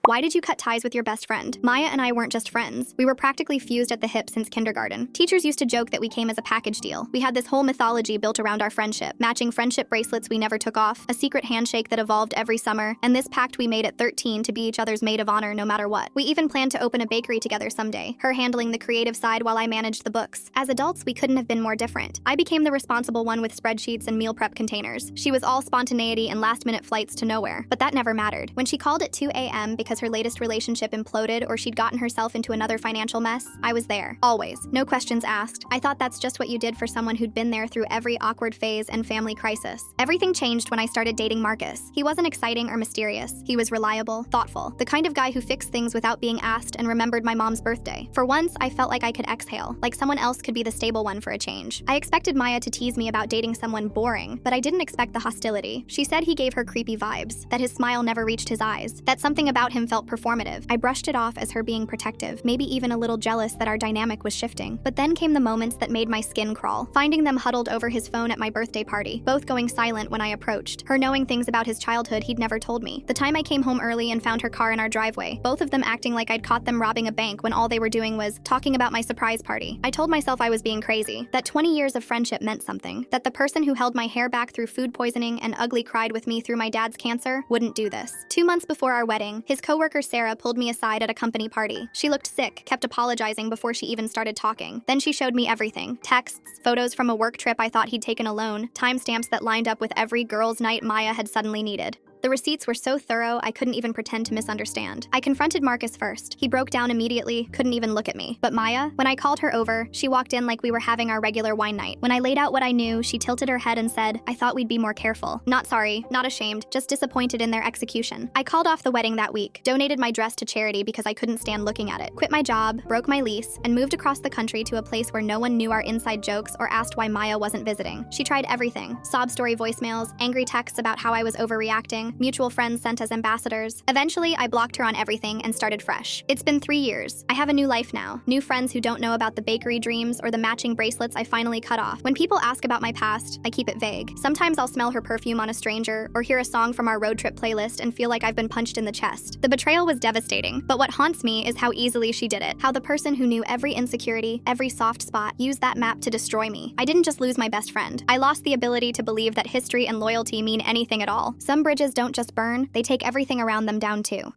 Why did you cut ties with your best friend? Maya and I weren't just friends. We were practically fused at the hip since kindergarten. Teachers used to joke that we came as a package deal. We had this whole mythology built around our friendship, matching friendship bracelets we never took off, a secret handshake that evolved every summer, and this pact we made at 13 to be each other's maid of honor no matter what. We even planned to open a bakery together someday, her handling the creative side while I managed the books. As adults, we couldn't have been more different. I became the responsible one with spreadsheets and meal prep containers. She was all spontaneity and last-minute flights to nowhere. But that never mattered. When she called at 2 a.m. because her latest relationship imploded or she'd gotten herself into another financial mess, I was there. Always. No questions asked. I thought that's just what you did for someone who'd been there through every awkward phase and family crisis. Everything changed when I started dating Marcus. He wasn't exciting or mysterious. He was reliable, thoughtful, the kind of guy who fixed things without being asked and remembered my mom's birthday. For once, I felt like I could exhale, like someone else could be the stable one for a change. I expected Maya to tease me about dating someone boring, but I didn't expect the hostility. She said he gave her creepy vibes, that his smile never reached his eyes, that something about him felt performative. I brushed it off as her being protective, maybe even a little jealous that our dynamic was shifting. But then came the moments that made my skin crawl, finding them huddled over his phone at my birthday party, both going silent when I approached, her knowing things about his childhood he'd never told me. The time I came home early and found her car in our driveway, both of them acting like I'd caught them robbing a bank when all they were doing was talking about my surprise party. I told myself I was being crazy, that 20 years of friendship meant something, that the person who held my hair back through food poisoning and ugly cried with me through my dad's cancer wouldn't do this. 2 months before our wedding, his coworker Sarah pulled me aside at a company party. She looked sick, kept apologizing before she even started talking. Then she showed me everything. Texts, photos from a work trip I thought he'd taken alone, timestamps that lined up with every girls' night Maya had suddenly needed. The receipts were so thorough, I couldn't even pretend to misunderstand. I confronted Marcus first. He broke down immediately, couldn't even look at me. But Maya, when I called her over, she walked in like we were having our regular wine night. When I laid out what I knew, she tilted her head and said, "I thought we'd be more careful." Not sorry, not ashamed, just disappointed in their execution. I called off the wedding that week, donated my dress to charity because I couldn't stand looking at it, quit my job, broke my lease, and moved across the country to a place where no one knew our inside jokes or asked why Maya wasn't visiting. She tried everything. Sob story voicemails, angry texts about how I was overreacting, mutual friends sent as ambassadors. Eventually, I blocked her on everything and started fresh. It's been 3 years. I have a new life now. New friends who don't know about the bakery dreams or the matching bracelets I finally cut off. When people ask about my past, I keep it vague. Sometimes I'll smell her perfume on a stranger or hear a song from our road trip playlist and feel like I've been punched in the chest. The betrayal was devastating, but what haunts me is how easily she did it. How the person who knew every insecurity, every soft spot, used that map to destroy me. I didn't just lose my best friend. I lost the ability to believe that history and loyalty mean anything at all. Some bridges don't just burn, they take everything around them down too.